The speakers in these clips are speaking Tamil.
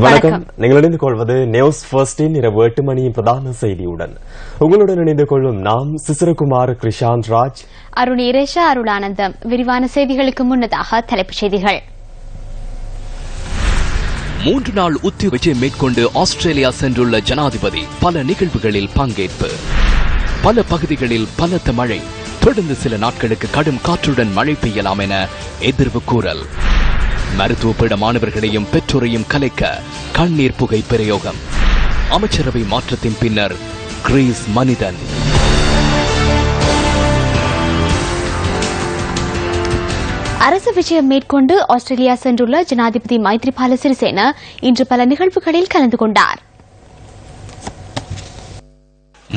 வணக்கம். நீங்கள் இணைந்து கொள்வது நியூஸ் ஃபர்ஸ்டின் இரவு 8 மணியின் பிரதான செய்தியுடன் உங்களுடன் இணைந்து கொள்ளும் நாம் சிசிரகுமார், கிருஷாந்த் ராஜ், அருண் இரேஷா, அருளானந்தம். விரிவான செய்திகளுக்கு முன்னதாக தலைப்புச் செய்திகள். 3 நாள் உத்தி விஜயம் மேற்கொண்டு ஆஸ்திரேலியா சென்றுள்ள ஜனாதிபதி பல நிகழ்வுகளில் பங்கேற்பு. பல பகுதிகளில் பலத்த மழை, தொடர்ந்து சில நாட்களுக்கு கடும் காற்றுடன் மழை பெய்யலாம் என எதிர்வு கூறல். மருத்துவ பீட மாணவர்களையும் பெற்றோரையும் கலைக்க கண்ணீர் புகை பிரயோகம். அமைச்சரவை மாற்றத்தின் பின்னர் கிரீஸ் மனிதன். அரசு விஜயம் மேற்கொண்டு ஆஸ்திரேலியா சென்றுள்ள ஜனாதிபதி மைத்ரிபால சிறிசேன இன்று பல நிகழ்வுகளில் கலந்து கொண்டார்.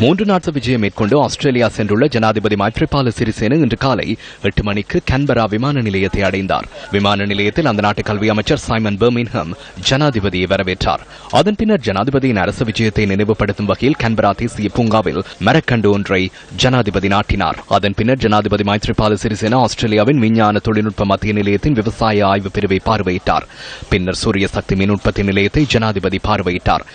3 நாட்கள் விஜயம் மேற்கொண்டு ஆஸ்திரேலியா சென்றுள்ள ஜனாதிபதி மைத்ரிபால சிறிசேன இன்று காலை 8 மணிக்கு கேன்பரா விமான நிலையத்தை அடைந்தார். விமான நிலையத்தில் அந்த நாட்டு கல்வி அமைச்சர் சைமன் பர்மின்ஹம் ஜனாதிபதியை வரவேற்றார். அதன் பின்னர் ஜனாதிபதியின் அரசு விஜயத்தை நினைவுபடுத்தும் வகையில் கேன்பரா தேசிய பூங்காவில் மரக்கண்டு ஒன்றை ஜனாதிபதி நாட்டினார். அதன் பின்னர் ஜனாதிபதி மைத்ரிபால சிறிசேன ஆஸ்திரேலியாவின் விஞ்ஞான தொழில்நுட்ப மத்திய நிலையத்தின் விவசாய ஆய்வு பிரிவை பார்வையிட்டார். பின்னர் சூரிய சக்தி மின் உற்பத்தி நிலையத்தை ஜனாதிபதி பார்வையிட்டார்.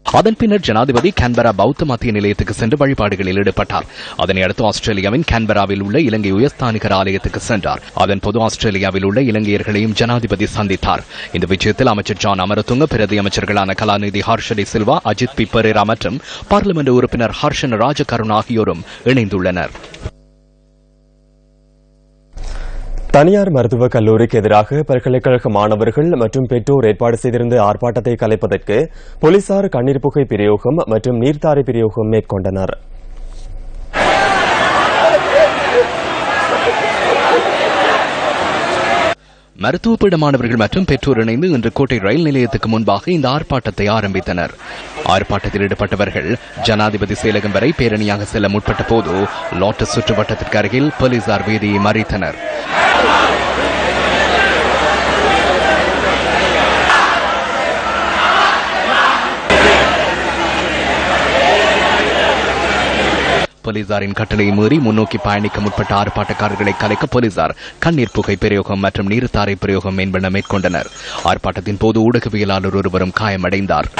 அதன் பின்னர் ஜனாதிபதி கேன்பரா பௌத்த மத்திய நிலையத்துக்கு சென்று வழிபாடுகளில் ஈடுபட்டார். அதனையடுத்து ஆஸ்திரேலியாவின் கேன்பராவில் உள்ள இலங்கை உயர்ஸ்தானிகர் ஆலயத்துக்கு சென்றார். அதன் பொது ஆஸ்திரேலியாவில் உள்ள இலங்கையர்களையும் ஜனாதிபதி சந்தித்தார். இந்த விஜயத்தில் அமைச்சர் ஜான் அமரதுங்க, பிரதி அமைச்சர்களான கலாநிதி ஹர்ஷடி சில்வா, அஜித் பி பெரேரா மற்றும் பார்லிமெண்ட் உறுப்பினர் ஹர்ஷன் ராஜகருண் ஆகியோரும் இணைந்துள்ளனர். தனியார் மருத்துவக் கல்லூரிக்கு எதிராக பல்கலைக்கழக மாணவர்கள் மற்றும் பெற்றோர் ஏற்பாடு செய்திருந்த ஆர்ப்பாட்டத்தை கலைப்பதற்கு போலீசார் கண்ணீர் புகை பிரயோகம் மற்றும் நீர்த்தாரை பிரயோகம் மேற்கொண்டனர். மருத்துவ பீட மாணவர்கள் மற்றும் பெற்றோர் இணைந்து இன்று கோட்டை ரயில் நிலையத்துக்கு முன்பாக இந்த ஆர்ப்பாட்டத்தை ஆரம்பித்தனர். ஆர்ப்பாட்டத்தில் ஈடுபட்டவர்கள் ஜனாதிபதி செயலகம் வரை பேரணியாக செல்ல முற்பட்ட போது லோட்டஸ் சுற்றுவட்டத்திற்கு அருகில் போலீசார் வீதியை மறித்தனர். போலீசாரின் கட்டளையை மீறி முன்னோக்கி பயணிக்க முற்பட்ட ஆர்ப்பாட்டக்காரர்களை கலைக்க போலீசார் கண்ணீர் புகை பிரயோகம் மற்றும் நீர்த்தாரை பிரயோகம் என்பன மேற்கொண்டனர். ஆர்ப்பாட்டத்தின் போது ஊடகவியலாளர் ஒருவரும் காயமடைந்தார்.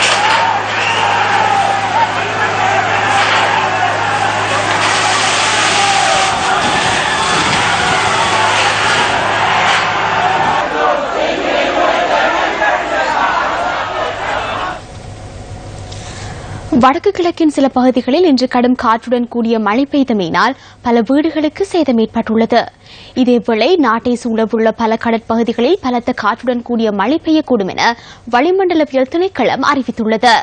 வடக்கு கிழக்கின் சில பகுதிகளில் இன்று கடும் காற்றுடன் கூடிய மழை பெய்தமையினால் பல வீடுகளுக்கு சேதம் ஏற்பட்டுள்ளது. இதேவேளை நாட்டை சூழவுள்ள பல கடற்பகுதிகளில் பலத்த காற்றுடன் கூடிய மழை பெய்யக்கூடும் என வளிமண்டலவியல் திணைக்களம் அறிவித்துள்ளது.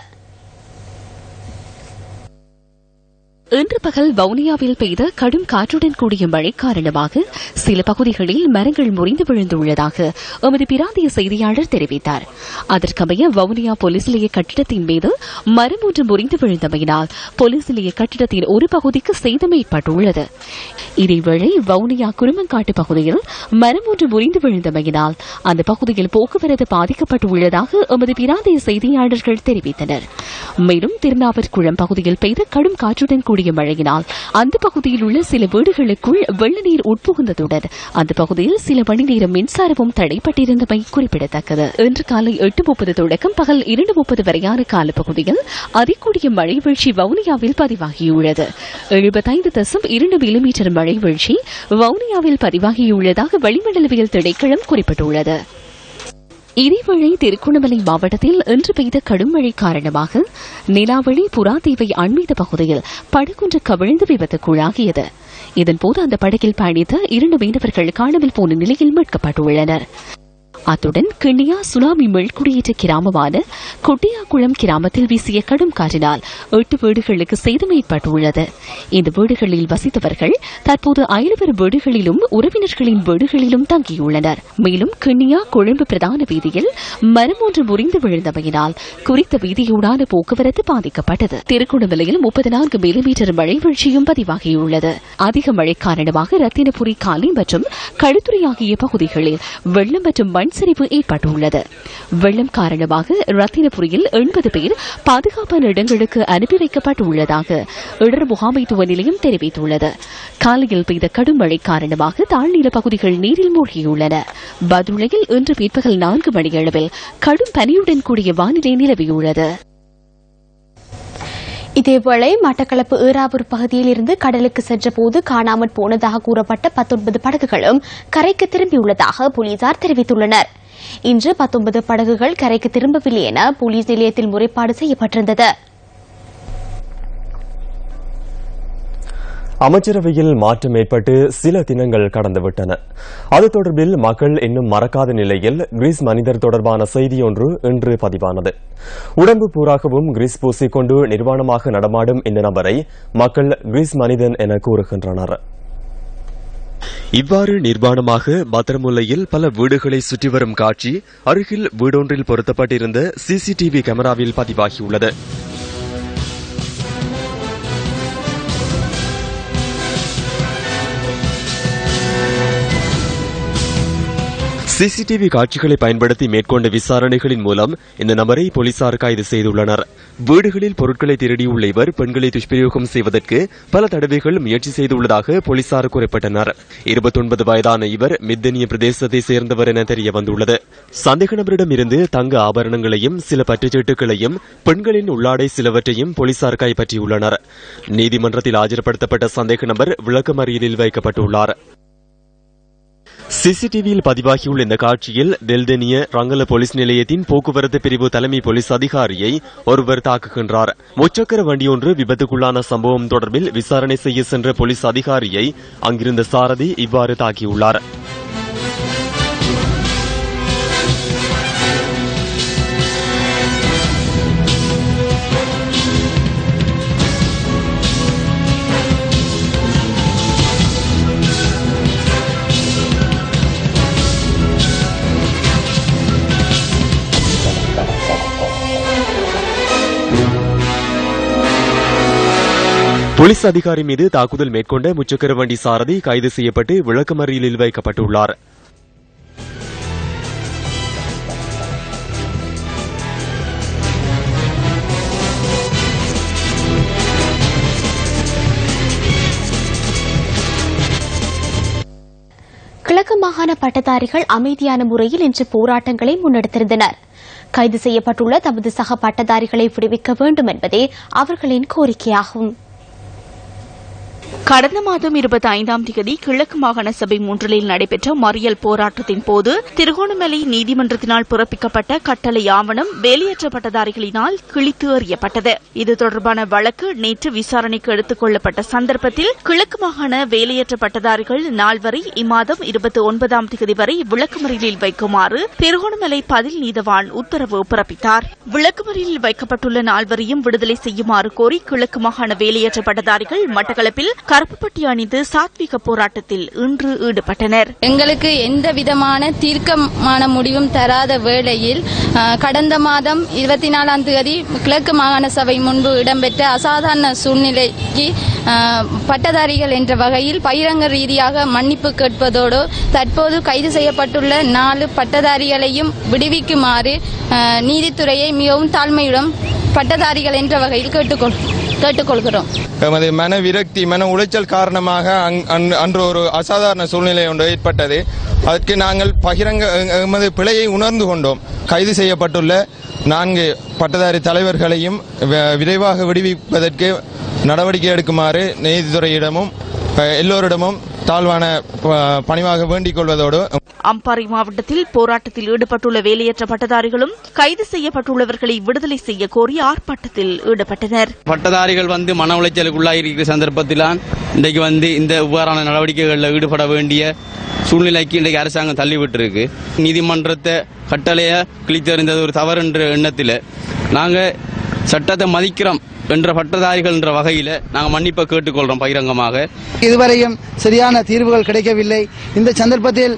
இன்று பகல் வவுனியாவில் பெய்த கடும் காற்றுடன் கூடிய மழை காரணமாக சில பகுதிகளில் மரங்கள் முறிந்து விழுந்துள்ளதாக எமது பிராந்திய செய்தியாளர் தெரிவித்தார். அதற்கமைய வவுனியா போலீஸ் நிலைய கட்டிடத்தின் மீது மரம் ஒன்று முறிந்து விழுந்தமையினால் போலீஸ் நிலைய கட்டிடத்தின் ஒரு பகுதிக்கு சேதம் ஏற்பட்டுள்ளது. இதேவேளை வவுனியா குருமங்காட்டு பகுதியில் மரம் ஒன்று முறிந்து விழுந்தமையினால் அந்த பகுதியில் போக்குவரத்து பாதிக்கப்பட்டுள்ளதாக எமது பிராந்திய செய்தியாளர்கள் தெரிவித்தனர். மேலும் திருநாவற்குளம் பகுதியில் பெய்த கடும் காற்றுடன் கூடிய மழையினால் அந்த பகுதியில் உள்ள சில வீடுகளுக்குள் வெள்ள நீர் உட்புகுந்ததுடன் அந்த பகுதியில் சில மணி நேரம் மின்சாரமும் தடைப்பட்டிருந்தமை குறிப்பிடத்தக்கது. இன்று காலை 8:30 தொடக்கம் பகல் 2:30 வரையான காலப்பகுதியில் அதிகூடிய மழை வீழ்ச்சி வவுனியாவில் பதிவாகியுள்ளது. 75.2 மில்லிமீட்டர் மழை வீழ்ச்சி வவுனியாவில் பதிவாகியுள்ளதாக வளிமண்டலவியல் திணைக்களம் குறிப்பிட்டுள்ளது. இதேவேளை திருகோணமலை மாவட்டத்தில் இன்று பெய்த கடும் மழை காரணமாக நிலாவளி புறாதீவை அண்மித்த பகுதியில் படகொன்று கவிழ்ந்து விபத்துக்குள்ளாகியது. இதன்போது அந்த படகில் பயணித்த 2 மீனவர்கள் காணாமல் போன நிலையில் மீட்கப்பட்டுள்ளனர். அத்துடன் கிண்ணியா சுனாமி மீள்குடியேற்ற கிராமமான கொட்டியாக்குளம் கிராமத்தில் வீசிய கடும் காற்றினால் 8 வீடுகளுக்கு சேதம் ஏற்பட்டுள்ளது. இந்த வீடுகளில் வசித்தவர்கள் தற்போது அயல்வர் வீடுகளிலும் உறவினர்களின் வீடுகளிலும் தங்கியுள்ளனர். மேலும் கிண்ணியா கொழும்பு பிரதான வீதியில் மரம் ஒன்று முறிந்து விழுந்தமையினால் குறித்த வீதியூடான போக்குவரத்து பாதிக்கப்பட்டது. திருகோணமலையில் 34 மில்லிமீட்டர் மழை வீழ்ச்சியும் பதிவாகியுள்ளது. அதிக மழை காரணமாக ரத்தினபுரி காலி மற்றும் களுத்துறை ஆகிய பகுதிகளில் வெள்ளம் மற்றும் மண் சரிவு ஏற்பட்டுள்ளது. வெள்ளம் காரணமாக ரத்தினபுரியில் 80 பேர் பாதுகாப்பான இடங்களுக்கு அனுப்பி வைக்கப்பட்டுள்ளதாக இடர் முகாமைத்துவ நிலையம் தெரிவித்துள்ளது. காலையில் பெய்த கடும் மழை காரணமாக தாழ்நில பகுதிகள் நீரில் மூழ்கியுள்ளன. பதுளையில் இன்று பிற்பகல் 4 மணியளவில் கடும் பனியுடன் கூடிய வானிலை நிலவியுள்ளது. இதேவேளை மட்டக்களப்பு ஈராவூர் பகுதியில் இருந்து கடலுக்கு சென்றபோது காணாமற் போனதாக கூறப்பட்ட 19 படகுகளும் கரைக்கு திரும்பியுள்ளதாக போலீசார் தெரிவித்துள்ளனர். இன்று 19 படகுகள் கரைக்கு திரும்பவில்லை என போலீஸ் நிலையத்தில் முறைப்பாடு செய்யப்பட்டிருந்தது. அமைச்சரவையில் மாற்றம் ஏற்பட்டு சில தினங்கள் கடந்துவிட்டன. அது தொடர்பில் மக்கள் இன்னும் மறக்காத நிலையில் கிரீஸ் மனிதர் தொடர்பான செய்தி ஒன்று இன்று பதிவானது. உடம்பு பூராகவும் கிரீஸ் பூசிக்கொண்டு நிர்வாணமாக நடமாடும் இந்த நபரை மக்கள் கிரீஸ் மனிதன் என கூறுகின்றனர். இவ்வாறு நிர்வாணமாக பத்திரமுல்லையில் பல வீடுகளை சுற்றி வரும் காட்சி அருகில் வீடொன்றில் பொருத்தப்பட்டிருந்த சிசிடிவி கேமராவில் பதிவாகியுள்ளது. சிசிடிவி காட்சிகளை பயன்படுத்தி மேற்கொண்ட விசாரணைகளின் மூலம் இந்த நபரை போலீசார் கைது செய்துள்ளனர். வீடுகளில் பொருட்களை திருடியுள்ள இவர் பெண்களை துஷ்பிரயோகம் செய்வதற்கு பல தடவைகள் முயற்சி செய்துள்ளதாக போலீசார் குறிப்பிட்டனர். 29 வயதான இவர் மித்தனிய பிரதேசத்தை சேர்ந்தவர் என தெரிய வந்துள்ளது. சந்தேக நபரிடம் இருந்து தங்க ஆபரணங்களையும் சில பற்றுச்சீட்டுகளையும் பெண்களின் உள்ளாடை சிலவற்றையும் போலீசார் கைப்பற்றியுள்ளனர். நீதிமன்றத்தில் ஆஜர்படுத்தப்பட்ட சந்தேக நபர் விளக்கமறியலில் வைக்கப்பட்டுள்ளார். சிசிடிவியில் பதிவாகியுள்ள இந்த காட்சியில் டெல்டனிய ரங்கல போலீஸ் நிலையத்தின் போக்குவரத்து பிரிவு தலைமை போலீஸ் அதிகாரியை ஒருவர் தாக்குகின்றார். முச்சக்கர வண்டியொன்று விபத்துக்குள்ளான சம்பவம் தொடர்பில் விசாரணை செய்ய சென்ற போலீஸ் அதிகாரியை அங்கிருந்த சாரதி இவ்வாறு தாக்கியுள்ளார். போலீஸ் அதிகாரி மீது தாக்குதல் மேற்கொண்ட முச்சக்கர வண்டி சாரதி கைது செய்யப்பட்டு விளக்கமறியலில் வைக்கப்பட்டுள்ளார். கிழக்கு மாகாண பட்டதாரிகள் அமைதியான முறையில் இன்று போராட்டங்களை முன்னெடுத்திருந்தனர். கைது செய்யப்பட்டுள்ள தமது சக பட்டதாரிகளை விடுவிக்க வேண்டும் என்பதே அவர்களின் கோரிக்கையாகும். கடந்த மாதம் 25ஆம் தேதி கிழக்கு மாகாண சபை 3ல் நடைபெற்ற மறியல் போராட்டத்தின் போது திருகோணமலை நீதிமன்றத்தினால் பிறப்பிக்கப்பட்ட கட்டளை ஆவணம் வேலையற்ற பட்டதாரிகளினால் கிழித்து எறியப்பட்டது. இது தொடர்பான வழக்கு நேற்று விசாரணைக்கு எடுத்துக் கொள்ளப்பட்ட சந்தர்ப்பத்தில் கிழக்கு மாகாண வேலையற்ற பட்டதாரிகள் நால்வரை இம்மாதம் 29ஆம் தேதி வரை விளக்கமறியலில் வைக்குமாறு திருகோணமலை பதில் நீதவான் உத்தரவு பிறப்பித்தார். விளக்கமறியலில் வைக்கப்பட்டுள்ள நால்வரையும் விடுதலை செய்யுமாறு கோரி கிழக்கு மாகாண வேலையற்ற பட்டதாரிகள் மட்டக்களப்பில் கருப்புப்பட்டி அணிந்து சாத்வீக போராட்டத்தில் இன்று ஈடுபட்டனர். எங்களுக்கு எந்த விதமான தீர்க்கமான முடிவும் தராத வேளையில் கடந்த மாதம் 24ஆம் தேதி கிழக்கு மாகாண சபை முன்பு இடம்பெற்ற அசாதாரண சூழ்நிலைக்கு பட்டதாரிகள் என்ற வகையில் பகிரங்க ரீதியாக மன்னிப்பு கேட்பதோடு தற்போது கைது செய்யப்பட்டுள்ள 4 பட்டதாரிகளையும் விடுவிக்குமாறு நீதித்துறையை மிகவும் தாழ்மையுடன் பட்டதாரிகள் என்ற வகையில் கேட்டுக்கொள்கிறோம். எமது மன விரக்தி மன உளைச்சல் காரணமாக அன்று ஒரு அசாதாரண சூழ்நிலை ஒன்று ஏற்பட்டது. அதற்கு நாங்கள் பகிரங்க எமது பிழையை உணர்ந்து கொண்டோம். கைது செய்யப்பட்டுள்ள 4 பட்டதாரி தலைவர்களையும் விரைவாக விடுவிப்பதற்கு நடவடிக்கை எடுக்குமாறு நீதித்துறையிடமும் எல்லோரிடமும் தாழ்வான பணிவாக வேண்டிக் கொள்வதோடு அம்பாறை மாவட்டத்தில் போராட்டத்தில் ஈடுபட்டுள்ள வேலையற்ற பட்டதாரிகளும் கைது செய்யப்பட்டுள்ளவர்களை விடுதலை செய்ய கோரி ஆர்ப்பாட்டத்தில் ஈடுபட்டனர். பட்டதாரிகள் மன உளைச்சலுக்குள்ளாக இருக்கிற சந்தர்ப்பத்தில் இன்றைக்கு இந்த இவ்வாறான நடவடிக்கைகளில் ஈடுபட வேண்டிய சூழ்நிலைக்கு இன்றைக்கு அரசாங்கம் தள்ளிவிட்டு இருக்கு. நீதிமன்றத்தை கட்டளைய கிழித்தறிந்தது ஒரு தவறு என்ற எண்ணத்தில் நாங்கள் சட்டத்தை மதிக்கிறோம் என்ற பட்டதாரிகள் என்ற வகையில் நாங்கள் மன்னிப்பை கேட்டுக்கொள்றோம் பகிரங்கமாக. இதுவரையும் சரியான தீர்வுகள் கிடைக்கவில்லை. இந்த சந்தர்ப்பத்தில்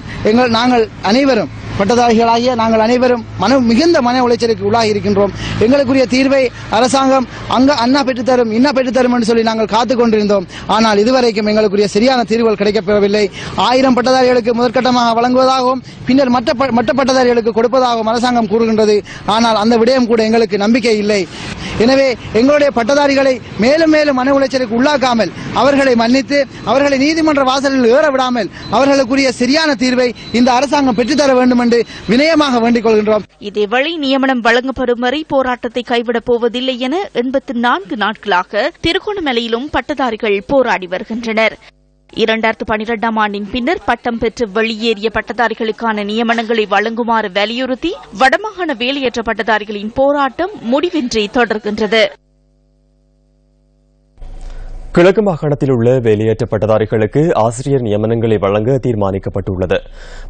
நாங்கள் அனைவரும் பட்டதாரிகளாகிய நாங்கள் அனைவரும் மிகுந்த மன உளைச்சலுக்கு உள்ளாகி இருக்கின்றோம். எங்களுக்குரிய தீர்வை அரசாங்கம் அண்ணா பெற்றுத்தரும் இன்னா பெற்றுத்தரும் என்று சொல்லி நாங்கள் காத்துக் கொண்டிருந்தோம். ஆனால் இதுவரைக்கும் எங்களுக்குரிய சரியான தீர்வுகள் கிடைக்கப்பெறவில்லை. 1000 பட்டதாரிகளுக்கு முதற்கட்டமாக வழங்குவதாகவும் பின்னர் மற்ற பட்டதாரிகளுக்கு கொடுப்பதாகவும் அரசாங்கம் கூறுகின்றது. ஆனால் அந்த விடயம் கூட எங்களுக்கு நம்பிக்கை இல்லை. எனவே எங்களுடைய பட்டதாரிகளை மேலும் மேலும் மன உளைச்சலுக்கு உள்ளாக்காமல் அவர்களை மன்னித்து அவர்களை நீதிமன்ற வாசலில் ஏற விடாமல் அவர்களுக்குரிய சரியான தீர்வை இந்த அரசாங்கம் பெற்றுத்தர வேண்டும் என்று வினயமாக வேண்டிக் கொள்கின்றோம். இதேவேளை நியமனம் வழங்கப்படும் வரை போராட்டத்தை கைவிடப் போவதில்லை என 84 நாட்களாக திருகோணமலையிலும் பட்டதாரிகள் போராடி வருகின்றனர். 2012ஆம் ஆண்டின் பின்னர் பட்டம் பெற்று வெளியேறிய பட்டதாரிகளுக்கான நியமனங்களை வழங்குமாறு வலியுறுத்தி வடமாகாண வேலையற்ற பட்டதாரிகளின் போராட்டம் முடிவின்றி தொடர்கின்றது. கிழக்கு மாகாணத்தில் உள்ள வேலையற்ற பட்டதாரிகளுக்கு ஆசிரியர் நியமனங்களை வழங்க தீர்மானிக்கப்பட்டுள்ளது.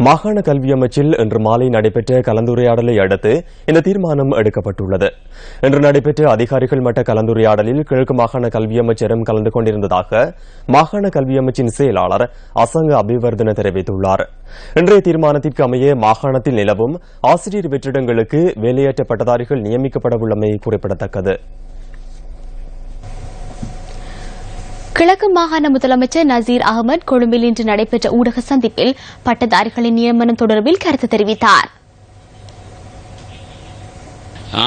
மாகாண கல்வி அமைச்சில் இன்று மாலை நடைபெற்ற கலந்துரையாடலை அடுத்து இந்த தீர்மானம் எடுக்கப்பட்டுள்ளது. இன்று நடைபெற்ற அதிகாரிகள் மட்ட கலந்துரையாடலில் கிழக்கு மாகாண கல்வி அமைச்சரும் கலந்து கொண்டிருந்ததாக மாகாண கல்வி அமைச்சின் செயலாளர் அசங்க அபிவர்தன தெரிவித்துள்ளார். இன்றைய தீர்மானத்திற்கு அமைய மாகாணத்தில் நிலவும் ஆசிரியர் வெற்றிடங்களுக்கு வேலையற்ற பட்டதாரிகள் நியமிக்கப்படவுள்ளமை குறிப்பிடத்தக்கது. கிழக்கு மாகாண முதலமைச்சர் நசீர் அகமது கொழும்பில் இன்று நடைபெற்ற ஊடக சந்திப்பில் பட்டதாரிகளின் நியமனம் தொடர்பில் கருத்து தெரிவித்தார்.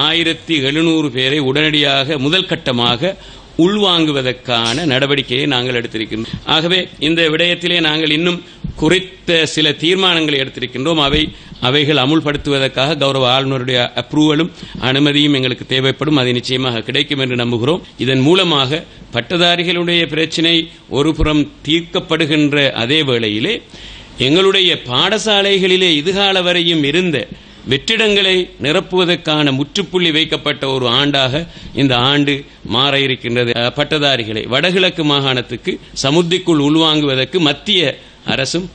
1700 பேரை உடனடியாக முதல் கட்டமாக உள்வாங்குவதற்கான நடவடிக்கையை நாங்கள் எடுத்திருக்கின்றோம். ஆகவே இந்த விடயத்திலே நாங்கள் இன்னும் குறித்த சில தீர்மானங்களை எடுத்திருக்கின்றோம். அவைகள் அமுல்படுத்துவதற்காக கௌரவ ஆளுநருடைய அப்ரூவலும் அனுமதியும் எங்களுக்கு தேவைப்படும். அது நிச்சயமாக கிடைக்கும் என்று நம்புகிறோம். இதன் மூலமாக பட்டதாரிகளுடைய பிரச்சினை ஒருபுறம் தீர்க்கப்படுகின்ற அதே வேளையிலே எங்களுடைய பாடசாலைகளிலே இதுகால வரையும் இருந்த வெற்றிடங்களை நிரப்புவதற்கான முற்றுப்புள்ளி வைக்கப்பட்ட ஒரு ஆண்டாக இந்த ஆண்டு மாற இருக்கின்றது. பட்டதாரிகளை வடகிழக்கு மாகாணத்துக்கு சமுத்திக்குள் உள்வாங்குவதற்கு மத்திய அரசும்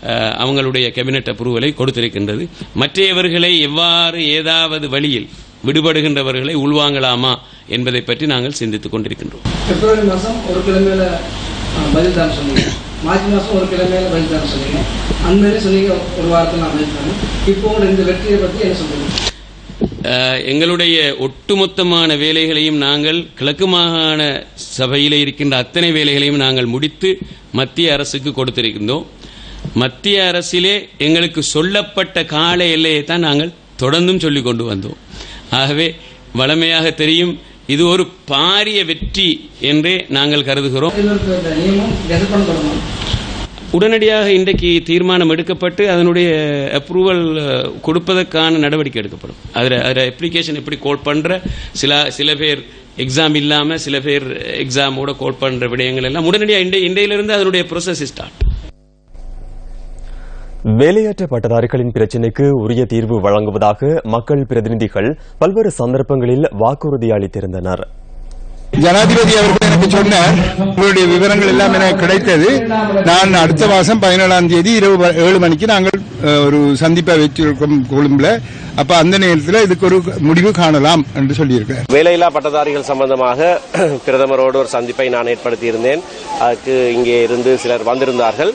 அவங்களுடைய கேபினெட் அப்ரூவலை கொடுத்திருக்கின்றது. மற்றவர்களை எவ்வாறு ஏதாவது வழியில் விடுபடுகின்றவர்களை உள்வாங்கலாமா என்பதை பற்றி நாங்கள் சிந்தித்துக் கொண்டிருக்கின்றோம். பிப்ரவரி மாதம் ஒரு கிழமையில பதில் தான் சொன்னீங்க, மார்ச் மாதம் ஒரு கிழமையில பதில் தான் சொன்னீங்க, அண்மையில சொன்னீங்க ஒரு வாரத்தில் நான் பதில் தானே. இப்போ இந்த வெற்றியை பற்றி என்ன சொல்றீங்க? எங்களுடைய ஒட்டுமொத்தமான வேலைகளையும் நாங்கள் கிழக்கு மாகாண சபையில் இருக்கின்ற அத்தனை வேலைகளையும் நாங்கள் முடித்து மத்திய அரசுக்கு கொடுத்திருக்கின்றோம். மத்திய அரசிலே எங்களுக்கு சொல்லப்பட்ட கால எல்லையை தான் நாங்கள் தொடர்ந்தும் சொல்லிக் கொண்டு வந்தோம். ஆகவே வளமையாக தெரியும், இது ஒரு பாரிய வெற்றி என்றே நாங்கள் கருதுகிறோம். உடனடியாக இன்றைக்கு தீர்மானம் எடுக்கப்பட்டு அதனுடைய அப்ரூவல் கொடுப்பதற்கான நடவடிக்கை எடுக்கப்படும். அதில் அப்ளிகேஷன் எப்படி கோட் பண்ற சில பேர் எக்ஸாம் இல்லாம சில பேர் எக்ஸாமோட கோட் பண்ற விடயங்கள் எல்லாம் உடனடியாக இன்றையிலிருந்து அதனுடைய ப்ரோசஸ் ஸ்டார்ட். வேலையற்ற பட்டதாரிகளின் பிரச்சினைக்கு உரிய தீர்வு வழங்குவதாக மக்கள் பிரதிநிதிகள் பல்வேறு சந்தர்ப்பங்களில் வாக்குறுதி அளித்திருந்தனர். ஜனாதிபதி அவர்கள் எனக்கு சொன்னார், உங்களுடைய விவரங்கள் எல்லாம் எனக்கு கிடைத்தது. நான் அடுத்த மாதம் 17ஆம் தேதி இரவு 7 மணிக்கு நாங்கள் ஒரு சந்திப்பை வச்சிருக்கோம் கொழும்புல. அப்ப அந்த நேரத்தில் இதுக்கு ஒரு முடிவு காணலாம் என்று சொல்லியிருக்கிறேன். வேலையில்லா பட்டதாரிகள் சம்பந்தமாக பிரதமரோடு ஒரு சந்திப்பை நான் ஏற்படுத்தியிருந்தேன். அதுக்கு இங்கே இருந்து சிலர் வந்திருந்தார்கள்.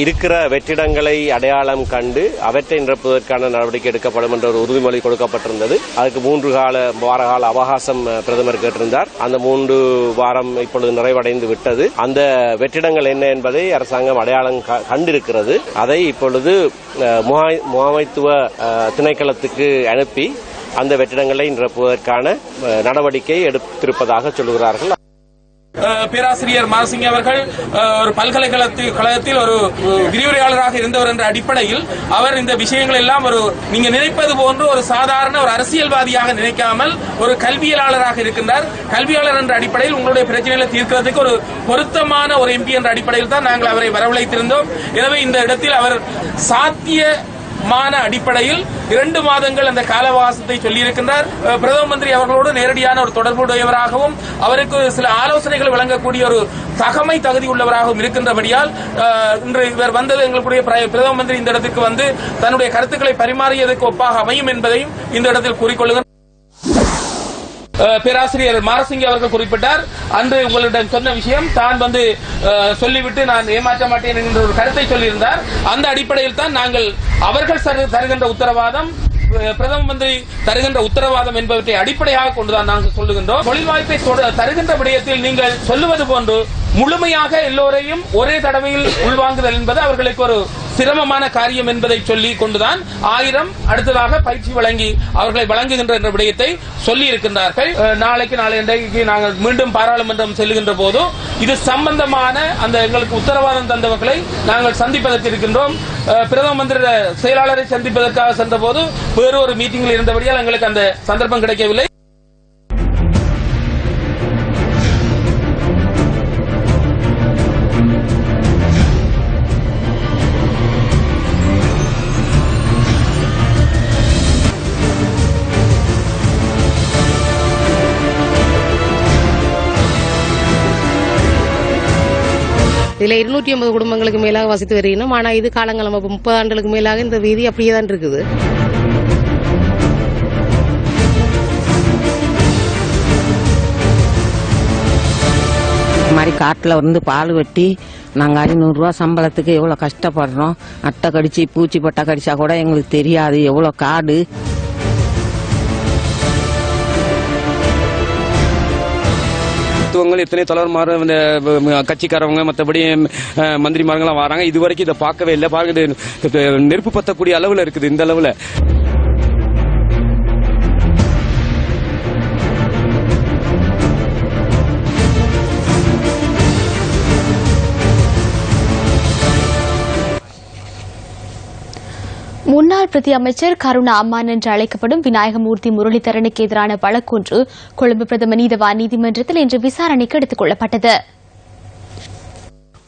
இருக்கிற வெற்றிடங்களை அடையாளம் கண்டு அவற்றை நிரப்புவதற்கான நடவடிக்கை எடுக்கப்படும் என்ற ஒரு உறுதிமொழி கொடுக்கப்பட்டிருந்தது. அதுக்கு 3 வார கால அவகாசம் பிரதமர் கேட்டிருந்தார். அந்த 3 வாரம் இப்பொழுது நிறைவடைந்து விட்டது. அந்த வெற்றிடங்கள் என்ன என்பதை அரசாங்கம் அடையாளம் கண்டிருக்கிறது. அதை இப்பொழுது முகாமைத்துவ திணைக்களத்துக்கு அனுப்பி அந்த வெற்றிடங்களை நிரப்புவதற்கான நடவடிக்கை எடுத்திருப்பதாக சொல்லுகிறார்கள். பேராசிரியர் மாசிங்க அவர்கள் ஒரு பல்கலைக்கழகத்தில் ஒரு விரிவுரையாளராக இருந்தவர் என்ற அடிப்படையில் அவர் இந்த விஷயங்கள் எல்லாம் நீங்க நினைப்பது போன்று ஒரு சாதாரண ஒரு அரசியல்வாதியாக நினைக்காமல் ஒரு கல்வியலாளராக இருக்கின்றார். கல்வியாளர் என்ற அடிப்படையில் உங்களுடைய பிரச்சனைகளை தீர்க்கிறதுக்கு ஒரு பொருத்தமான ஒரு எம்பி என்ற அடிப்படையில் தான் நாங்கள் அவரை வரவழைத்திருந்தோம். எனவே இந்த இடத்தில் அவர் சாத்திய அடிப்படையில் 2 மாதங்கள் அந்த கால அவகாசத்தை சொல்லியிருக்கின்றார். பிரதம மந்திரி அவர்களோடு நேரடியான ஒரு தொடர்புடையவராகவும் அவருக்கு சில ஆலோசனைகள் வழங்கக்கூடிய ஒரு தகுதி உள்ளவராகவும் இருக்கின்றபடியால் இன்று இவர் வந்தது எங்களுடைய பிரதம மந்திரி இந்த இடத்திற்கு வந்து தன்னுடைய கருத்துக்களை பரிமாறியதற்கு ஒப்பாக அமையும் என்பதையும் இந்த இடத்தில் கூறிக்கொள்ளுகிறேன். பேராசிரியர் மாரசிங்க அவர்கள் குறிப்பிட்டார், அன்று உங்களிடம் சொன்ன விஷயம் தான் வந்து சொல்லிவிட்டு நான் ஏமாற்ற மாட்டேன் என்ற ஒரு கருத்தை சொல்லியிருந்தார். அந்த அடிப்படையில் தான் நாங்கள் அவர்கள் தருகின்ற உத்தரவாதம், பிரதம மந்திரி தருகின்ற உத்தரவாதம் என்பவற்றை அடிப்படையாக கொண்டுதான் நாங்கள் சொல்லுகின்றோம். தொழில் வாய்ப்பை தருகின்ற விடயத்தில் நீங்கள் சொல்லுவது போன்று முழுமையாக எல்லோரையும் ஒரே தடவையில் உள்வாங்குதல் என்பது அவர்களுக்கு ஒரு சிரமமான காரியம் என்பதை சொல்லி கொண்டுதான் 1000 அடுத்ததாக பயிற்சி வழங்கி அவர்களை வழங்குகின்ற என்ற விடயத்தை சொல்லி இருக்கின்றார்கள். நாளைக்கு நாங்கள் மீண்டும் பாராளுமன்றம் செல்லுகின்ற போது இது சம்பந்தமான அந்த எங்களுக்கு உத்தரவாதம் தந்தவர்களை நாங்கள் சந்திப்பதற்கு இருக்கின்றோம். பிரதம மந்திரி செயலாளரை சந்திப்பதற்காக சென்ற போது வேறு ஒரு மீட்டிங்கில் இருந்தபடியால் எங்களுக்கு அந்த சந்தர்ப்பம் கிடைக்கவில்லை. இதுல 250 குடும்பங்களுக்கு மேலாக வசித்து வருகிறோம். ஆனா இது காலங்காலம் 30 ஆண்டுகளுக்கு மேலாக இந்த வீதி அப்படியே தான் இருக்குது. மாதிரி காட்டில் வந்து பால் வெட்டி நாங்கள் 500 ரூபா சம்பளத்துக்கு எவ்வளோ கஷ்டப்படுறோம். அட்டை கடிச்சு பூச்சி பட்டை கடிச்சா கூட எங்களுக்கு தெரியாது எவ்வளோ காடு. எத்தனை தலைவர் இந்த கட்சிக்காரவங்க மற்றபடி மந்திரிமார்கள்லாம் வராங்க. இதுவரைக்கும் இதை பார்க்கவே இல்லை. பாருங்க, நெருப்பு பத்தக்கூடிய அளவில் இருக்குது. இந்த அளவில் முன்னாள் பிரதி அமைச்சர் கருணா அம்மான் என்று அழைக்கப்படும் விநாயகமூர்த்தி முரளிதரனுக்கு எதிரான வழக்கொன்று கொழும்பு பிரதம நீதவான் நீதிமன்றத்தில் இன்று விசாரணைக்கு எடுத்துக் கொள்ளப்பட்டது.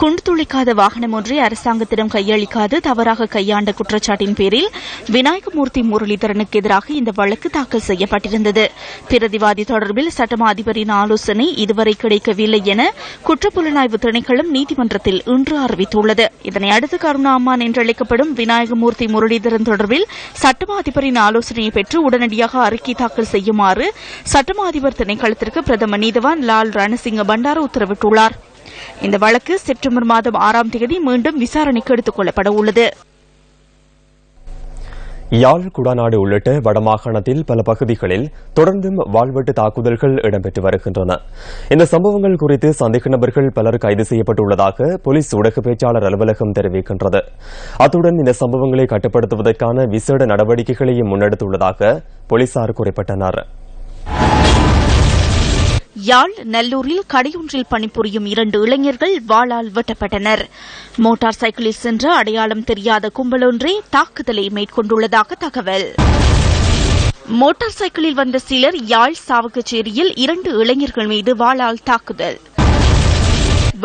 குண்டு துளைக்காத வாகனம் ஒன்றை அரசாங்கத்திடம் கையளிக்காது தவறாக கையாண்ட குற்றச்சாட்டின் பேரில் விநாயகமூர்த்தி முரளிதரனுக்கு எதிராக இந்த வழக்கு தாக்கல் செய்யப்பட்டிருந்தது. பிரதிவாதி தொடர்பில் சட்டமா அதிபரின் ஆலோசனை இதுவரை கிடைக்கவில்லை என குற்றப்புலனாய்வு திணைக்களம் நீதிமன்றத்தில் இன்று அறிவித்துள்ளது. இதனை அடுத்து கருணா அம்மான் என்றழைக்கப்படும் விநாயகமூர்த்தி முரளிதரன் தொடர்பில் சட்டமா அதிபரின் ஆலோசனையை பெற்று உடனடியாக அறிக்கை தாக்கல் செய்யுமாறு சட்டமா அதிபர் திணைக்களத்திற்கு பிரதம நீதவான் லால் ரணசிங்க பண்டார உத்தரவிட்டுள்ளார். இந்த வழக்கு செப்டம்பர் மாதம் 6ஆம் தேதி மீண்டும் விசாரணைக்கு எடுத்துக் கொள்ளப்பட உள்ளது. யாழ், குடாநாடு உள்ளிட்ட வடமாகாணத்தில் பல பகுதிகளில் தொடர்ந்தும் வாழ்வெட்டு தாக்குதல்கள் இடம்பெற்று வருகின்றன. இந்த சம்பவங்கள் குறித்து சந்தேக நபர்கள் பலர் கைது செய்யப்பட்டுள்ளதாக போலீஸ் ஊடக பேச்சாளர் அலுவலகம் தெரிவிக்கின்றது. அத்துடன் இந்த சம்பவங்களை கட்டுப்படுத்துவதற்கான விசேட நடவடிக்கைகளையும் முன்னெடுத்துள்ளதாக போலீசார் குறிப்பிட்டனர். யாழ் நல்லூரில் கடையொன்றில் பணிபுரியும் 2 இளைஞர்கள் வாளால் வெட்டப்பட்டனர். மோட்டார் சைக்கிளில் சென்ற அடையாளம் தெரியாத கும்பலொன்றே தாக்குதலை மேற்கொண்டுள்ளதாக தகவல். மோட்டார் சைக்கிளில் வந்த சிலர் யாழ் சாவகச்சேரியில் 2 இளைஞர்கள் மீது வாளால் தாக்குதல்.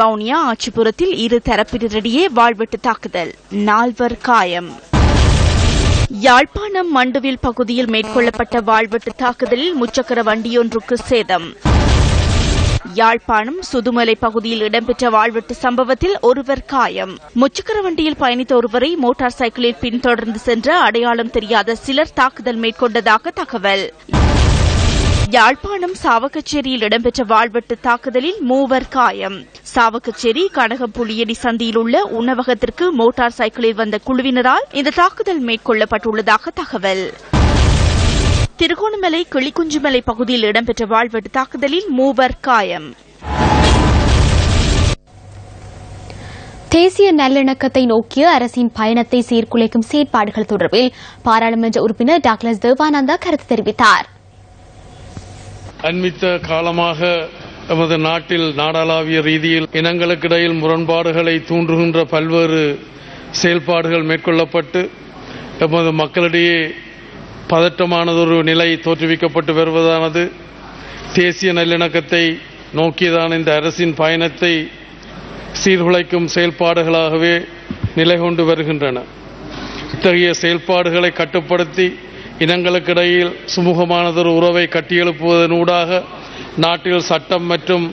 வவுனியா ஆச்சிபுரத்தில் 2 தரப்பினரிடையே வாழ்வெட்டு தாக்குதல், 4 காயம். யாழ்ப்பாணம் மண்டுவில் பகுதியில் மேற்கொள்ளப்பட்ட வாழ்வெட்டு தாக்குதலில் முச்சக்கர வண்டியொன்றுக்கு சேதம். யாழ்ப்பாணம் சுதுமலை பகுதியில் இடம்பெற்ற வாழ்வெட்டு சம்பவத்தில் 1 காயம். முச்சக்கர வண்டியில் பயணித்த ஒருவரை மோட்டார் சைக்கிளில் பின்தொடர்ந்து சென்ற அடையாளம் தெரியாத சிலர் தாக்குதல் மேற்கொண்டதாக தகவல். யாழ்ப்பாணம் சாவகச்சேரியில் இடம்பெற்ற வாழ்வெட்டு தாக்குதலில் 3 காயம். சாவகச்சேரி கனகப்புலியடி சந்தியில் உள்ள உணவகத்திற்கு மோட்டார் சைக்கிளில் வந்த குழுவினரால் இந்த தாக்குதல் மேற்கொள்ளப்பட்டுள்ளதாக தகவல். திருகோணமலை கிளிக்குஞ்சுமலை பகுதியில் இடம்பெற்ற வாழ்வெட்டு தாக்குதலில் 3 காயம். தேசிய நல்லிணக்கத்தை நோக்கிய அரசின் பயணத்தை சீர்குலைக்கும் செயற்பாடுகள் தொடர்பில் பாராளுமன்ற உறுப்பினர் டாக்லஸ் தேவானந்தா கருத்து தெரிவித்தார். அண்மித்த காலமாக எமது நாட்டில் நாடளாவிய ரீதியில் இனங்களுக்கிடையில் முரண்பாடுகளை தூண்டுகின்ற பல்வேறு செயல்பாடுகள் மேற்கொள்ளப்பட்டு எமது மக்களிடையே பதற்றமானதொரு நிலை தோற்றுவிக்கப்பட்டு வருவதானது தேசிய நல்லிணக்கத்தை நோக்கியதான இந்த அரசின் பயணத்தை சீர்குலைக்கும் செயல்பாடுகளாகவே நிலை கொண்டு வருகின்றன. இத்தகைய செயல்பாடுகளை கட்டுப்படுத்தி இனங்களுக்கிடையில் சுமூகமானதொரு உறவை கட்டியெழுப்புவதனூடாக நாட்டில் சட்டம் மற்றும்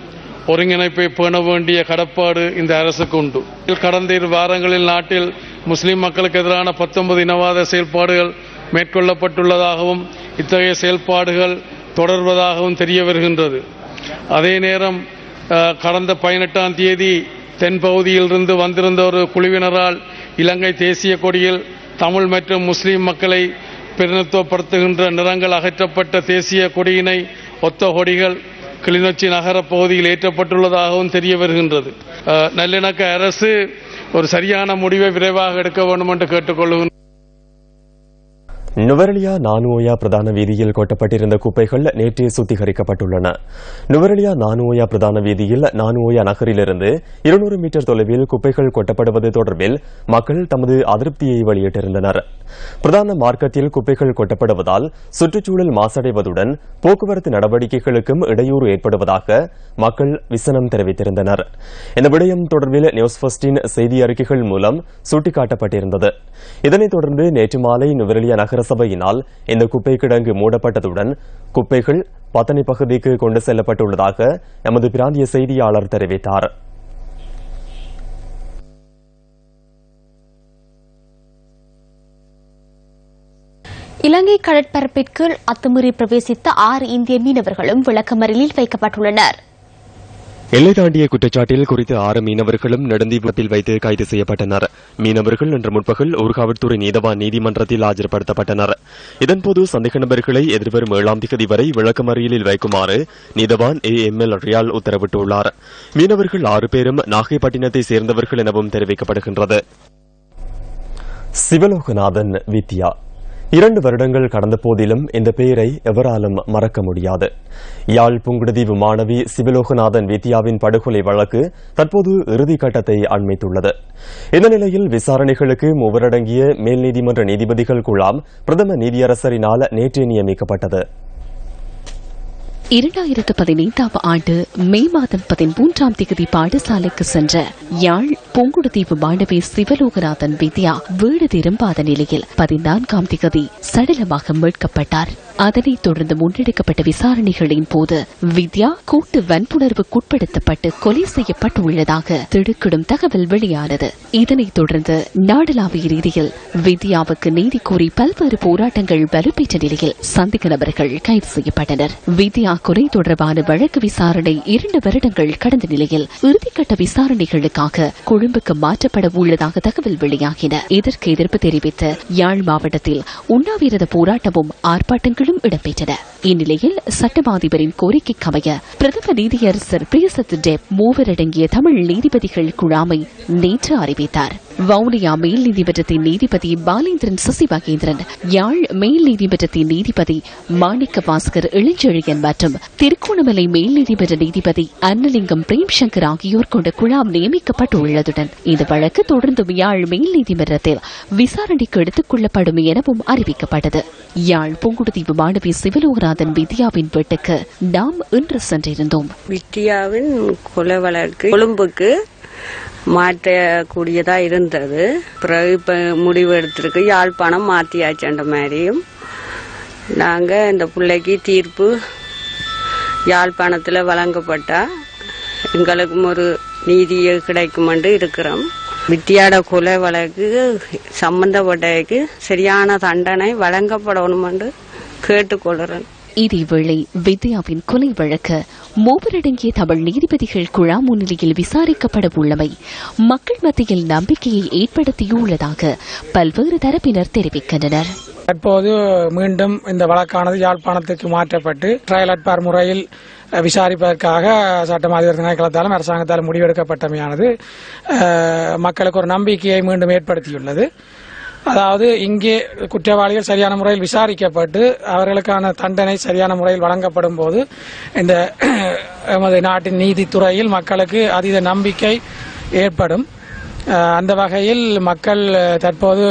ஒருங்கிணைப்பை பேண வேண்டிய கடப்பாடு இந்த அரசுக்கு உண்டு. கடந்த 2 வாரங்களில் நாட்டில் முஸ்லிம் மக்களுக்கு எதிரான 19 இனவாத செயல்பாடுகள் மேற்கொள்ளப்பட்டுள்ளதாகவும் இத்தகைய செயல்பாடுகள் தொடர்வதாகவும் தெரிய வருகின்றது. அதே நேரம் கடந்த 18ஆம் தேதி தென்பகுதியிலிருந்து வந்திருந்த ஒரு குழுவினரால் இலங்கை தேசிய கொடியில் தமிழ் மற்றும் முஸ்லிம் மக்களை பிரதிநிதித்துவப்படுத்துகின்ற நிறங்கள் அகற்றப்பட்ட தேசிய கொடியினை ஒத்த கொடிகள் கிளிநொச்சி நகர பகுதியில் ஏற்றப்பட்டுள்ளதாகவும் தெரிய வருகின்றது. நல்லிணக்க அரசு ஒரு சரியான முடிவை விரைவாக எடுக்க வேண்டும் என்று கேட்டுக்கொள்கின்றனர். நுவரெலியா நானுஓயா பிரதான வீதியில் கொட்டப்பட்டிருந்த குப்பைகள் நேற்றே சுத்திகரிக்கப்பட்டுள்ளன. நுவரெலியா நானுஓயா பிரதான வீதியில் நானுஓயா நகரிலிருந்து 200 மீட்டர் தொலைவில் குப்பைகள் கொட்டப்படுவது தொடர்பில் மக்கள் தமது அதிருப்தியை வெளியிட்டிருந்தனர். பிரதான மார்க்கத்தில் குப்பைகள் கொட்டப்படுவதால் சுற்றுச்சூழல் மாசடைவதுடன் போக்குவரத்து நடவடிக்கைகளுக்கும் இடையூறு ஏற்படுவதாக மக்கள் விசனம் தெரிவித்திருந்தனர். இந்த விடயம் தொடர்பில் நியூஸ் ஃபர்ஸ்டின் செய்தி அறிக்கைகள் மூலம் சுட்டிக்காட்டப்பட்டிருந்தது. இதனைத் தொடர்ந்து நேற்று மாலை நுவரெலியா நகர சபையினால் இந்த குப்பை கிடங்கு மூடப்பட்டதுடன் குப்பைகள் பத்தனை பகுதிக்கு கொண்டு செல்லப்பட்டுள்ளதாக எமது பிராந்திய செய்தியாளர் தெரிவித்தார். இலங்கை கடற்பரப்பிற்குள் அத்துமீறி பிரவேசித்த 6 இந்திய மீனவர்களும் விளக்கமறியலில் வைக்கப்பட்டுள்ளனர். எல்லை தாண்டிய குற்றச்சாட்டில் குறித்த 6 மீனவர்களும் நெடுந்தீவில் வைத்து கைது செய்யப்பட்டனர். மீனவர்கள் இன்று முற்பகல் ஊர்காவல்துறை நீதவான் நீதிமன்றத்தில் ஆஜர்படுத்தப்பட்டனர். இதன்போது சந்தேக நபர்களை எதிர்வரும் 7ஆம் தேதி வரை விளக்கமறியலில் வைக்குமாறு நீதவான் AML ரியால் உத்தரவிட்டுள்ளார். மீனவர்கள் 6 பேரும் நாகைப்பட்டினத்தை சேர்ந்தவர்கள் எனவும் தெரிவிக்கப்படுகின்றது. சிவலோகநாதன் வித்யா 2 வருடங்கள் கடந்த போதிலும் இந்த பெயரை எவராலும் மறக்க முடியாது. யாழ் புங்குடுதீவு மாணவி சிவலோகநாதன் வித்யாவின் படுகொலை வழக்கு தற்போது இறுதிக்கட்டத்தை அண்மித்துள்ளது. இந்த நிலையில் விசாரணைகளுக்கு 3 அடங்கிய மேல் நீதிமன்ற நீதிபதிகள் குழாம் பிரதம நீதியரசரினால் நேற்றே நியமிக்கப்பட்டது. 2015ஆம் ஆண்டு மே மாதம் 13ஆம் தேதி பாடசாலைக்கு சென்ற யாழ் புங்குடுதீவு மாணவி சிவலோகநாதன் வித்யா வீடு திரும்பாத நிலையில் 14ஆம் தேதி சடலமாக மீட்கப்பட்டார். அதனைத் தொடர்ந்து முன்னெடுக்கப்பட்ட விசாரணைகளின் போது வித்யா கூட்டு வன்புணர்வுக்குட்படுத்தப்பட்டு கொலை செய்யப்பட்டுள்ளதாக திடுக்கிடும் தகவல் வெளியானது. இதனைத் தொடர்ந்து நாடளாவிய ரீதியில் வித்யாவுக்கு நீதி கோரி பல்வேறு போராட்டங்கள் வலுப்பெற்ற நிலையில் சந்தேக நபர்கள் கைது செய்யப்பட்டனர். வித்யா கொலை தொடர்பான வழக்கு விசாரணை 2 வருடங்கள் கடந்த நிலையில் இறுதிக்கட்ட விசாரணைகளுக்காக கொழும்புக்கு மாற்றப்பட உள்ளதாக தகவல் வெளியாகின. இதற்கு எதிர்ப்பு தெரிவித்து யாழ் மாவட்டத்தில் உண்ணாவிரத போராட்டமும் ஆர்ப்பாட்டங்களும் இடம்பெற்றன. இந்நிலையில் சட்டமா அதிபரின் கோரிக்கைக்கமைய பிரதம நீதியரசர் பிரியசத் டெப் 3 அடங்கிய தமிழ் நீதிபதிகள் குழாமை நேற்று அறிவித்தார். வவுனியா மேல் நீதிமன்றத்தின் நீதிபதி பாலேந்திரன் சசிவகேந்திரன், யாழ் மேல் நீதிமன்றத்தின் நீதிபதி மாணிக்க பாஸ்கர் இளஞ்செழியன் மற்றும் திருகோணமலை மேல் நீதிமன்ற நீதிபதி அன்னலிங்கம் பிரேம்சங்கர் ஆகியோர் கொண்ட குழாம் நியமிக்கப்பட்டுள்ளதுடன் இந்த வழக்கு தொடர்ந்தும் யாழ் மேல் நீதிமன்றத்தில் விசாரணைக்கு எடுத்துக் கொள்ளப்படும் எனவும் அறிவிக்கப்பட்டது. யாழ் புங்குடுதீவு மாணவி சிவலோகநாதன் வித்யாவின் வீட்டுக்கு நாம் இன்று சென்றிருந்தோம். வித்யாவின் கொலை வழக்கு கொழும்புக்கு மாற்றக்கூடியதா இருந்தது. பிறகு இப்ப முடிவு எடுத்திருக்கு யாழ்ப்பாணம் மாற்றியாச்சுன்ற மாதிரியும் நாங்க இந்த பிள்ளைக்கு தீர்ப்பு யாழ்ப்பாணத்துல வழங்கப்பட்டா எங்களுக்கும் ஒரு நீதி கிடைக்கும் என்று இருக்கிறோம். வித்தியாட கொலை வழக்கு சம்பந்தப்பட்டதுக்கு சரியான தண்டனை வழங்கப்படணும் என்று கேட்டுக்கொள்கிறேன். இதேவேளை வித்யாவின் கொலை வழக்கு 3 அடங்கிய தமிழ் நீதிபதிகள் குழாம் முன்னிலையில் விசாரிக்கப்பட உள்ளமை மக்கள் மத்தியில் நம்பிக்கையை ஏற்படுத்தியுள்ளதாக பல்வேறு தரப்பினர் தெரிவிக்கின்றனர். தற்போது மீண்டும் இந்த வழக்கானது யாழ்ப்பாணத்துக்கு மாற்றப்பட்டு ட்ரையல் அட்பார் முறையில் விசாரிப்பதற்காக சட்டமா அதிபர் திணைக்களத்தாலும் அரசாங்கத்தாலும் முடிவெடுக்கப்பட்டமையானது மக்களுக்கு ஒரு நம்பிக்கையை மீண்டும் ஏற்படுத்தியுள்ளது. அதாவது இங்கே குற்றவாளிகள் சரியான முறையில் விசாரிக்கப்பட்டு அவர்களுக்கான தண்டனை சரியான முறையில் வழங்கப்படும் போது இந்த எமது நாட்டின் நீதித்துறையில் மக்களுக்கு அதீத நம்பிக்கை ஏற்படும். அந்த வகையில் மக்கள் தற்போது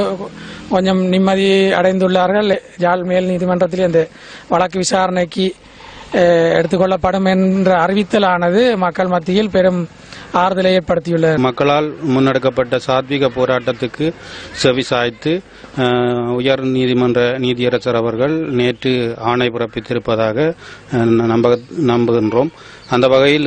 கொஞ்சம் நிம்மதி அடைந்துள்ளார்கள். யாழ் மேல் நீதிமன்றத்தில் இந்த வழக்கு விசாரணைக்கு எடுத்துக்கொள்ளப்படும் என்ற அறிவித்தலானது மக்கள் மத்தியில் பெரும் ஆறுதலை ஏற்படுத்தியுள்ளது. மக்களால் முன்னெடுக்கப்பட்ட சாத்வீக போராட்டத்துக்கு செவிசாய்த்து உயர் நீதிமன்ற நீதியரசர் அவர்கள் நேற்று ஆணை பிறப்பித்திருப்பதாக நம்புகின்றோம். அந்த வகையில்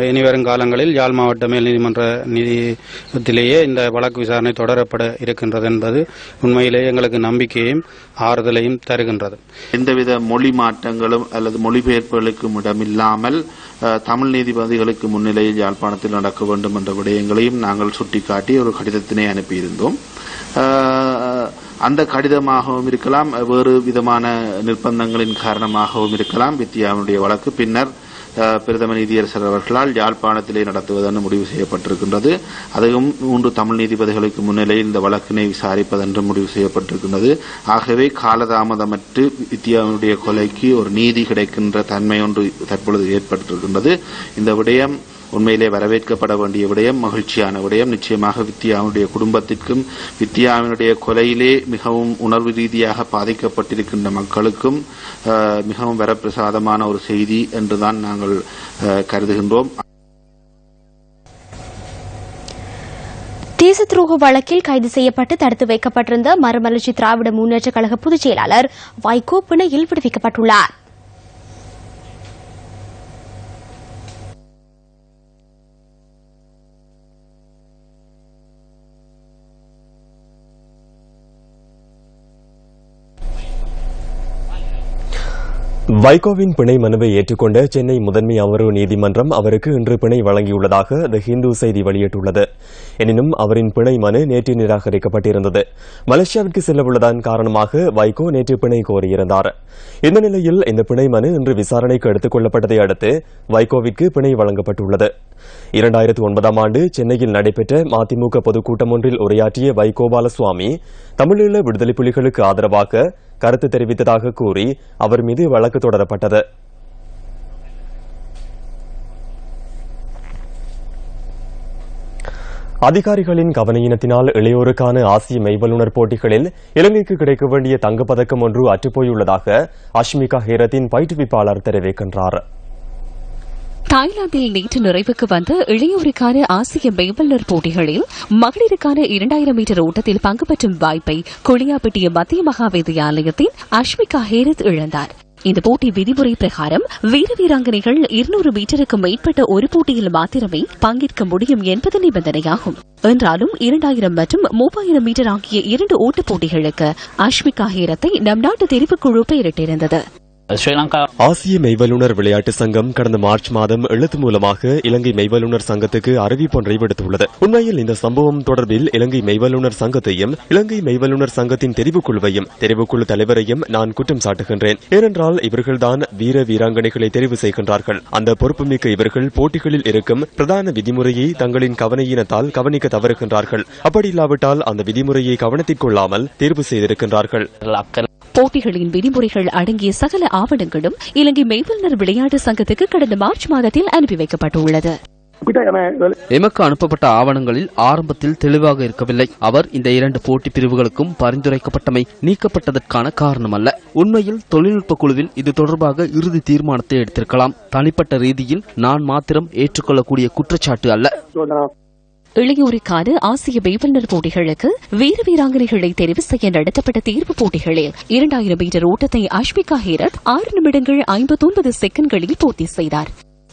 இனிவரும் காலங்களில் யாழ் மாவட்ட மேல் நீதிமன்ற நீதியத்திலேயே இந்த வழக்கு விசாரணை தொடரப்பட இருக்கின்றது என்பது உண்மையிலேயே எங்களுக்கு நம்பிக்கையும் ஆறுதலையும் தருகின்றது. எந்தவித மொழி மாற்றங்களும் அல்லது மொழிபெயர்ப்புகளுக்கும் இடமில்லாமல் தமிழ் நீதிபதிகளுக்கு முன்னிலையில் யாழ்ப்பாணத்தில் நடக்க வேண்டும் என்ற விடயங்களையும் நாங்கள் சுட்டிக்காட்டி ஒரு கடிதத்தினை அனுப்பியிருந்தோம். அந்த கடிதமாகவும் இருக்கலாம், வேறு விதமான நிர்பந்தங்களின் காரணமாகவும் இருக்கலாம். வித்யாவினுடைய வழக்கு பின்னர் பிரதம நீதியரசர் அவர்களால் யாழ்ப்பாணத்திலே நடத்துவதென முடிவு செய்யப்பட்டிருக்கின்றது. அதுவும் 3 தமிழ் நீதிபதிகளுக்கு முன்னிலையில் இந்த வழக்கினை விசாரிப்பதென்று முடிவு செய்யப்பட்டிருக்கின்றது. ஆகவே காலதாமதமற்று வித்யாவினுடைய கொலைக்கு ஒரு நீதி கிடைக்கின்ற தன்மை ஒன்று தற்பொழுது ஏற்பட்டிருக்கின்றது. இந்த விடயம் உண்மையிலே வரவேற்கப்பட வேண்டிய விடயம், மகிழ்ச்சியான விடயம். நிச்சயமாக வித்யாவினுடைய குடும்பத்திற்கும் வித்யாவினுடைய கொலையிலே மிகவும் உணர்வு ரீதியாக பாதிக்கப்பட்டிருக்கின்ற மக்களுக்கும் மிகவும் வரப்பிரசாதமான ஒரு செய்தி என்றுதான் நாங்கள் கருதுகின்றோம். தேச துரோக வழக்கில் கைது செய்யப்பட்டு தடுத்து வைக்கப்பட்டிருந்த மறுமலர்ச்சி திராவிட முன்னேற்ற கழக பொதுச் செயலாளர் வைகோ பிணையில் விடுவிக்கப்பட்டுள்ளார். வைகோவின் பிணை மனுவை ஏற்றுக்கொண்ட சென்னை முதன்மை அமர்வு நீதிமன்றம் அவருக்கு இன்று பிணை வழங்கியுள்ளதாக தி ஹிந்து செய்தி வெளியிட்டுள்ளது. எனினும் அவரின் பிணை மனு நேற்று நிராகரிக்கப்பட்டிருந்தது. மலேசியாவிற்கு செல்லவுள்ளதன் காரணமாக வைகோ நேற்று பிணை கோரியிருந்தார். இந்த நிலையில் இந்த பிணை மனு இன்று விசாரணைக்கு எடுத்துக் கொள்ளப்பட்டதை அடுத்து வைகோவிற்கு பிணை வழங்கப்பட்டுள்ளது. 2009ஆம் ஆண்டு சென்னையில் நடைபெற்ற மதிமுக பொதுக்கூட்டம் ஒன்றில் உரையாற்றிய வைகோபாலசுவாமி தமிழீழ விடுதலை புலிகளுக்கு ஆதரவாக கருத்து தெரிவித்ததாக கூறி அவர் மீது வழக்கு தொடரப்பட்டது. அதிகாரிகளின் கவனயீனத்தினால் இளையோருக்கான ஆசிய மெய்வல்லுநர் போட்டிகளில் இலங்கைக்கு கிடைக்க வேண்டிய தங்கப்பதக்கம் ஒன்று அற்றுப்போயுள்ளதாக அஷ்மிகா ஹேரத்தின் பயிற்றுவிப்பாளர் தெரிவிக்கின்றார். தாய்லாந்தில் நேற்று நிறைவுக்கு வந்த இளையோருக்கான ஆசிய மெய்வல்லுநர் போட்டிகளில் மகளிருக்கான 2000 மீட்டர் ஓட்டத்தில் பங்கு பெற்றும் வாய்ப்பை குளியாப்பிட்டிய மத்திய மகா வித்தியாலயத்தின் அஷ்மிகா ஹேரத் இழந்தார். இந்த போட்டி விதிமுறை பிரகாரம் வீர வீராங்கனைகள் 200 மீட்டருக்கு மேற்பட்ட ஒரு போட்டியில் மாத்திரமே பங்கேற்க முடியும் என்பது நிபந்தனையாகும். என்றாலும் 2000 மற்றும் 3000 மீட்டர் ஆகிய 2 ஓட்டப் போட்டிகளுக்கு அஷ்மிகா ஹேரத்தை நம் நாட்டு தெரிவுக்குழு பெயரிட்டிருந்தது. ஆசிய மெய்வல்லுநர் விளையாட்டு சங்கம் கடந்த மார்ச் மாதம் எழுத்து மூலமாக இலங்கை மெய்வல்லுநர் சங்கத்துக்கு அறிவிப்பொன்றை விடுத்துள்ளது. உண்மையில் இந்த சம்பவம் தொடர்பில் இலங்கை மெய்வல்லுநர் சங்கத்தையும் இலங்கை மெய்வல்லுநர் சங்கத்தின் தெரிவுக்குழுவையும் தெரிவுக்குழு தலைவரையும் நான் குற்றம் சாட்டுகின்றேன். ஏனென்றால் இவர்கள்தான் வீர வீராங்கனைகளை தெரிவு செய்கின்றார்கள். அந்த பொறுப்புமிக்க இவர்கள் போட்டிகளில் இருக்கும் பிரதான விதிமுறையை தங்களின் கவனயீனத்தால் கவனிக்க தவறுகின்றார்கள். அப்படி இல்லாவிட்டால் அந்த விதிமுறையை கவனத்திற்கொள்ளாமல் தேர்வு செய்திருக்கின்றார்கள். போட்டிகளின் விதிமுறைகள் அடங்கிய சகல ஆவணங்களும் இலங்கை மெய்வல்லுநர் விளையாட்டு சங்கத்துக்கு கடந்த மார்ச் மாதத்தில் அனுப்பி வைக்கப்பட்டுள்ளது. எமக்கு அனுப்பப்பட்ட ஆவணங்களில் ஆரம்பத்தில் தெளிவாக இருக்கவில்லை. அவர் இந்த 2 போட்டி பிரிவுகளுக்கும் பரிந்துரைக்கப்பட்டமை நீக்கப்பட்டதற்கான காரணம் அல்ல. உண்மையில் தொழில்நுட்ப குழுவில் இது தொடர்பாக இறுதி தீர்மானத்தை எடுத்திருக்கலாம். தனிப்பட்ட ரீதியில் நான் மாத்திரம் ஏற்றுக்கொள்ளக்கூடிய குற்றச்சாட்டு அல்ல. இளையோருக்கான ஆசிய மெய்வல்லுநர் போட்டிகளுக்கு வீர வீராங்கனைகளை தெரிவு செய்ய நடத்தப்பட்ட தேர்வு போட்டிகளில் 2000 மீட்டர் ஓட்டத்தை அஷ்மிகா ஹேரத் 6 நிமிடங்கள் 59 செகண்ட்களில் பூர்த்தி செய்தார்.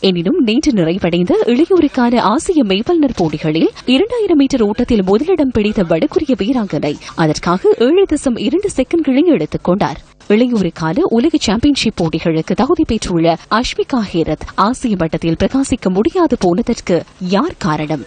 எனினும் நேற்று நிறைவடைந்த இளையோருக்கான ஆசிய மெய்வல்லுநர் போட்டிகளில் 2000 மீட்டர் ஓட்டத்தில் முதலிடம் பிடித்த வடகொரிய வீராங்கனை அதற்காக 7.2 செகண்ட்களை எடுத்துக் கொண்டார். இளையோருக்கான உலக சாம்பியன்ஷிப் போட்டிகளுக்கு தகுதி பெற்றுள்ள அஷ்மிகா ஹேரத் ஆசிய மட்டத்தில் பிரகாசிக்க முடியாது போனதற்கு யார் காரணம்?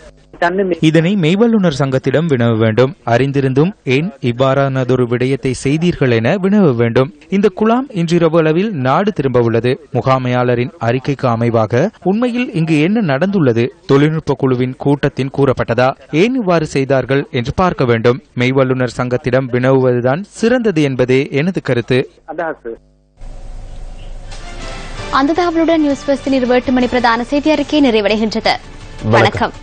இதனை மெய்வல்லுநர் சங்கத்திடம் வினவ வேண்டும். அறிந்திருந்தும் ஏன் இவ்வாறானதொரு விடயத்தை செய்தீர்கள் என வினவ வேண்டும். இந்த குழாம் இன்றிரவு அளவில் நாடு திரும்ப உள்ளது. முகாமையாளரின் அறிக்கைக்கு அமைவாக உண்மையில் இங்கு என்ன நடந்துள்ளது? தொழில்நுட்ப குழுவின் கூட்டத்தின் கூறப்பட்டதா? ஏன் இவ்வாறு செய்தார்கள் என்று பார்க்க வேண்டும். மெய்வல்லுநர் சங்கத்திடம் வினவுவதுதான் சிறந்தது என்பதே எனது கருத்து. அந்த தகவலுடன் நியூஸ் 8 மணி பிரதான செய்தி அறிக்கை நிறைவடைகின்றது. வணக்கம்.